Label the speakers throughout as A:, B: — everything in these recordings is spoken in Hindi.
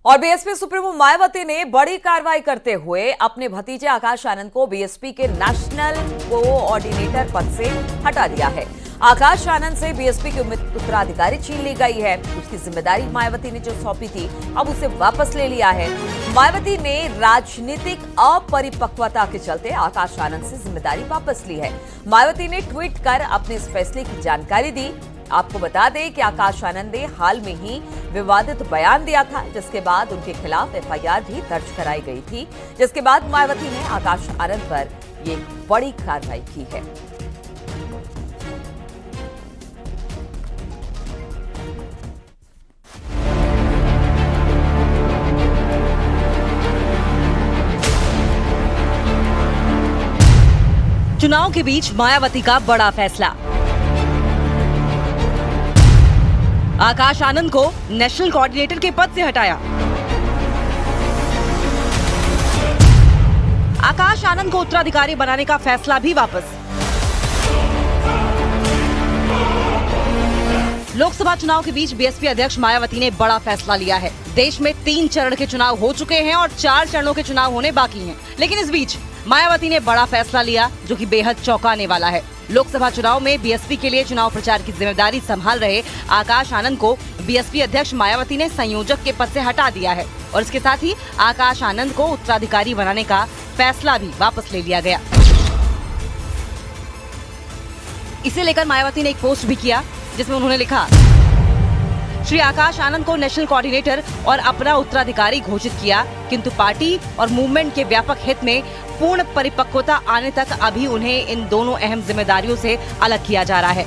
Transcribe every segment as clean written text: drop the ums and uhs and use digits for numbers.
A: और बीएसपी सुप्रीमो मायावती ने बड़ी कार्रवाई करते हुए अपने भतीजे आकाश आनंद को बीएसपी के नेशनल कोऑर्डिनेटर पद से हटा दिया है। आकाश आनंद से बीएसपी की उत्तराधिकारी छीन ली गई है। उसकी जिम्मेदारी मायावती ने जो सौंपी थी, अब उसे वापस ले लिया है। मायावती ने राजनीतिक अपरिपक्वता के चलते आकाश आनंद से जिम्मेदारी वापस ली है। मायावती ने ट्वीट कर अपने इस फैसले की जानकारी दी। आपको बता दें कि आकाश आनंद ने हाल में ही विवादित बयान दिया था, जिसके बाद उनके खिलाफ एफआईआर भी दर्ज कराई गई थी, जिसके बाद मायावती ने आकाश आनंद पर ये बड़ी कार्रवाई की है।
B: चुनाव के बीच मायावती का बड़ा फैसला। आकाश आनंद को नेशनल कोऑर्डिनेटर के पद से हटाया। आकाश आनंद को उत्तराधिकारी बनाने का फैसला भी वापस। लोकसभा चुनाव के बीच बीएसपी अध्यक्ष मायावती ने बड़ा फैसला लिया है। देश में 3 चरण के चुनाव हो चुके हैं और 4 चरणों के चुनाव होने बाकी हैं। लेकिन इस बीच मायावती ने बड़ा फैसला लिया जो कि बेहद चौंकाने वाला है। लोकसभा चुनाव में बीएसपी के लिए चुनाव प्रचार की जिम्मेदारी संभाल रहे आकाश आनंद को बीएसपी अध्यक्ष मायावती ने संयोजक के पद से हटा दिया है और इसके साथ ही आकाश आनंद को उत्तराधिकारी बनाने का फैसला भी वापस ले लिया गया। इसे लेकर मायावती ने एक पोस्ट भी किया जिसमें उन्होंने लिखा, श्री आकाश आनंद को नेशनल कोऑर्डिनेटर और अपना उत्तराधिकारी घोषित किया, किंतु पार्टी और मूवमेंट के व्यापक हित में पूर्ण परिपक्वता आने तक अभी उन्हें इन दोनों अहम जिम्मेदारियों से अलग किया जा रहा है।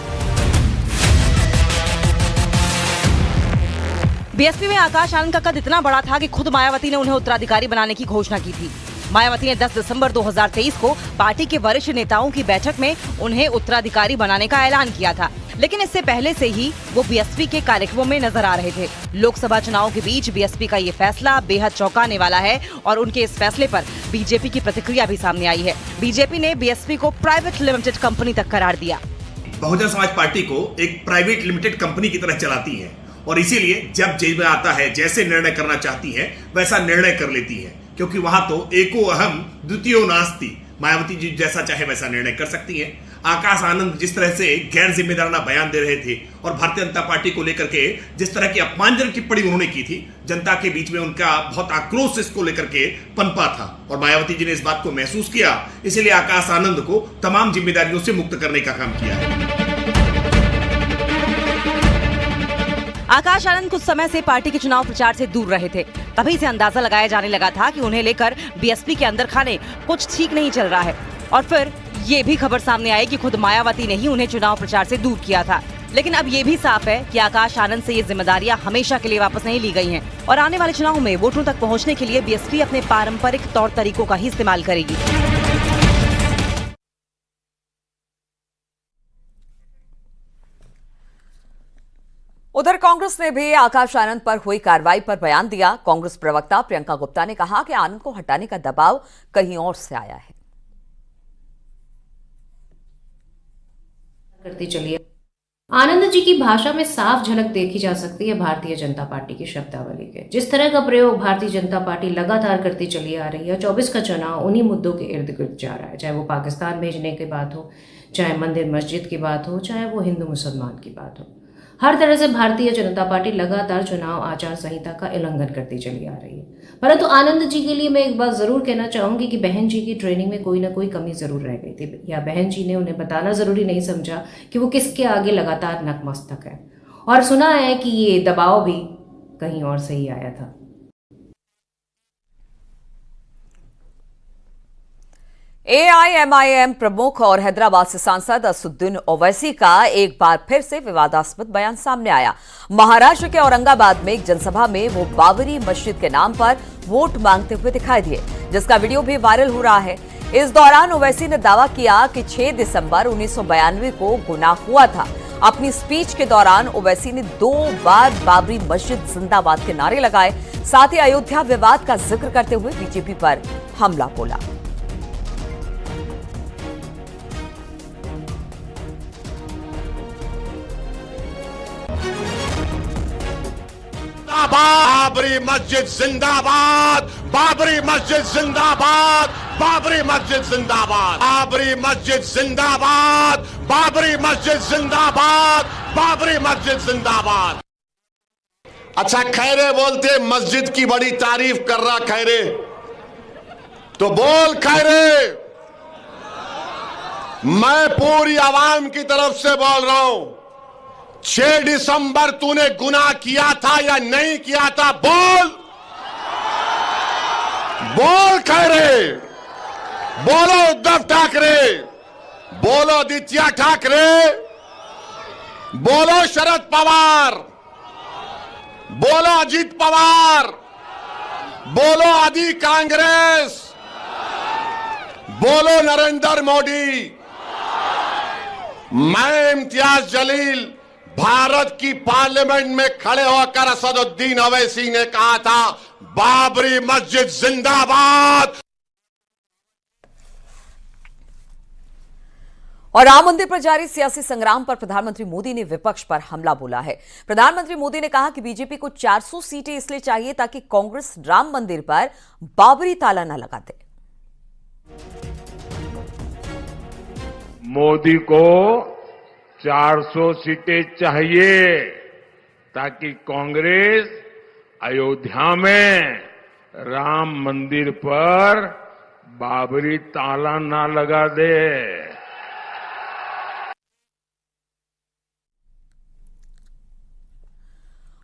B: बीएसपी में आकाश आनंद का कद इतना बड़ा था कि खुद मायावती ने उन्हें उत्तराधिकारी बनाने की घोषणा की थी। मायावती ने 10 दिसंबर 2023 को पार्टी के वरिष्ठ नेताओं की बैठक में उन्हें उत्तराधिकारी बनाने का ऐलान किया था, लेकिन इससे पहले से ही वो बीएसपी के कार्यक्रमों में नजर आ रहे थे। लोकसभा चुनाव के बीच बीएसपी का ये फैसला बेहद चौंकाने वाला है और उनके इस फैसले पर बीजेपी की प्रतिक्रिया भी सामने आई है। बीजेपी ने बीएसपी को प्राइवेट लिमिटेड कंपनी तक करार दिया।
C: बहुजन समाज पार्टी को एक प्राइवेट लिमिटेड कंपनी की तरह चलाती है और इसीलिए जब जेल में आता है, जैसे निर्णय करना चाहती है वैसा निर्णय कर लेती है, क्योंकि वहां तो एको अहम द्वितीयो नास्ति। मायावती जी जैसा चाहे वैसा निर्णय कर सकती है। आकाश आनंद जिस तरह से गैर जिम्मेदाराना बयान दे रहे थे और भारतीय जनता पार्टी को लेकर के जिस तरह की अपमानजनक टिप्पणी उन्होंने की थी, जनता के बीच में उनका बहुत आक्रोश इसको लेकर के पनपा था और मायावती जी ने इस बात को महसूस किया, इसीलिए आकाश आनंद को तमाम जिम्मेदारियों से मुक्त करने का काम किया है।
B: आकाश आनंद कुछ समय से पार्टी के चुनाव प्रचार से दूर रहे थे। तभी से अंदाजा लगाया जाने लगा था कि उन्हें लेकर बीएसपी के अंदर खाने कुछ ठीक नहीं चल रहा है और फिर ये भी खबर सामने आई कि खुद मायावती ने ही उन्हें चुनाव प्रचार से दूर किया था। लेकिन अब ये भी साफ है कि आकाश आनंद से ये जिम्मेदारियां हमेशा के लिए वापस नहीं ली गई हैं और आने वाले चुनाव में वोटरों तक पहुंचने के लिए बीएसपी अपने पारंपरिक तौर तरीकों का ही इस्तेमाल करेगी।
A: उधर कांग्रेस ने भी आकाश आनंद पर हुई कार्रवाई पर बयान दिया। कांग्रेस प्रवक्ता प्रियंका गुप्ता ने कहा कि आनंद को हटाने का दबाव कहीं और से आया है।
D: करती चलिए। आनंद जी की भाषा में साफ झलक देखी जा सकती है भारतीय जनता पार्टी की शब्दावली के। जिस तरह का प्रयोग भारतीय जनता पार्टी लगातार करती चली आ रही है, 24 का चुनाव उन्हीं मुद्दों के इर्द गिर्द जा रहा है, चाहे वो पाकिस्तान भेजने की बात हो, चाहे मंदिर मस्जिद की बात हो, चाहे वो हिंदू मुसलमान की बात हो। हर तरह से भारतीय जनता पार्टी लगातार चुनाव आचार संहिता का उल्लंघन करती चली आ रही है। परंतु आनंद जी के लिए मैं एक बात जरूर कहना चाहूंगी कि बहन जी की ट्रेनिंग में कोई ना कोई कमी जरूर रह गई थी, या बहन जी ने उन्हें बताना जरूरी नहीं समझा कि वो किसके आगे लगातार नतमस्तक है। और सुना है कि ये दबाव भी कहीं और से ही आया था।
A: एआईएमआईएम प्रमुख और हैदराबाद से सांसद असदुद्दीन ओवैसी का एक बार फिर से विवादास्पद बयान सामने आया। महाराष्ट्र के औरंगाबाद में एक जनसभा में वो बाबरी मस्जिद के नाम पर वोट मांगते हुए दिखाई दिए, जिसका वीडियो भी वायरल हो रहा है। इस दौरान ओवैसी ने दावा किया कि 6 दिसंबर 1992 को गुनाह हुआ था। अपनी स्पीच के दौरान ओवैसी ने 2 बार बाबरी मस्जिद जिंदाबाद के नारे लगाए, साथ ही अयोध्या विवाद का जिक्र करते हुए बीजेपी पर हमला बोला।
E: जिंदाबाद बाबरी मस्जिद जिंदाबाद, बाबरी मस्जिद जिंदाबाद, बाबरी मस्जिद जिंदाबाद, बाबरी मस्जिद जिंदाबाद, बाबरी मस्जिद जिंदाबाद, बाबरी मस्जिद जिंदाबाद। अच्छा, खैरे बोलते मस्जिद की बड़ी तारीफ कर रहा खैरे, तो बोल खैरे। मैं पूरी आवाम की तरफ से बोल रहा हूं, 6 दिसंबर तूने गुनाह किया था या नहीं किया था? बोल, बोल खैरे, बोलो उद्धव ठाकरे, बोलो आदित्य ठाकरे, बोलो शरद पवार, बोलो अजीत पवार, बोलो आदि कांग्रेस, बोलो नरेंद्र मोदी। मैं इम्तियाज जलील भारत की पार्लियामेंट में खड़े होकर असदुद्दीन ओवैसी ने कहा था, बाबरी मस्जिद जिंदाबाद।
A: और राम मंदिर पर जारी सियासी संग्राम पर प्रधानमंत्री मोदी ने विपक्ष पर हमला बोला है। प्रधानमंत्री मोदी ने कहा कि बीजेपी को 400 सीटें इसलिए चाहिए ताकि कांग्रेस राम मंदिर पर बाबरी ताला न लगा दे।
F: मोदी को 400 सीटें चाहिए ताकि कांग्रेस अयोध्या में राम मंदिर पर बाबरी ताला ना लगा दे।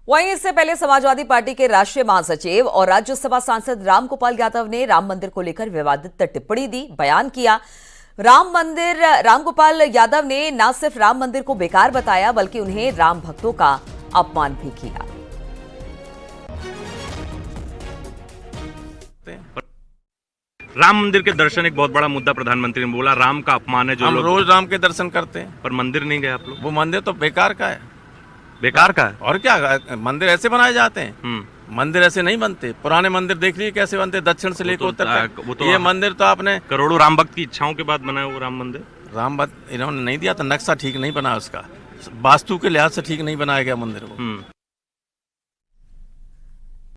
A: वहीं इससे पहले समाजवादी पार्टी के राष्ट्रीय महासचिव और राज्यसभा सांसद रामगोपाल यादव ने राम मंदिर को लेकर विवादित टिप्पणी दी, बयान किया। रामगोपाल यादव ने न सिर्फ राम मंदिर को बेकार बताया बल्कि उन्हें राम भक्तों का अपमान भी किया।
G: राम मंदिर के दर्शन एक बहुत बड़ा मुद्दा प्रधानमंत्री ने बोला, राम का अपमान है जो
H: हम
G: लोग
H: रोज राम के दर्शन करते हैं,
G: पर मंदिर नहीं गए आप लोग।
H: वो मंदिर तो बेकार का है।
G: बेकार का है?
H: और क्या, मंदिर ऐसे बनाए जाते हैं? मंदिर ऐसे नहीं बनते। पुराने मंदिर देख लीजिए कैसे बनते, दक्षिण से लेकर उत्तर तक। ये मंदिर तो आपने
G: करोड़ों राम भक्त की इच्छाओं के बाद बनाया वो राम मंदिर।
H: राम भक्त इन्होंने नहीं दिया था, नक्शा ठीक नहीं बना उसका, वास्तु के लिहाज से ठीक नहीं बनाया गया मंदिर वो।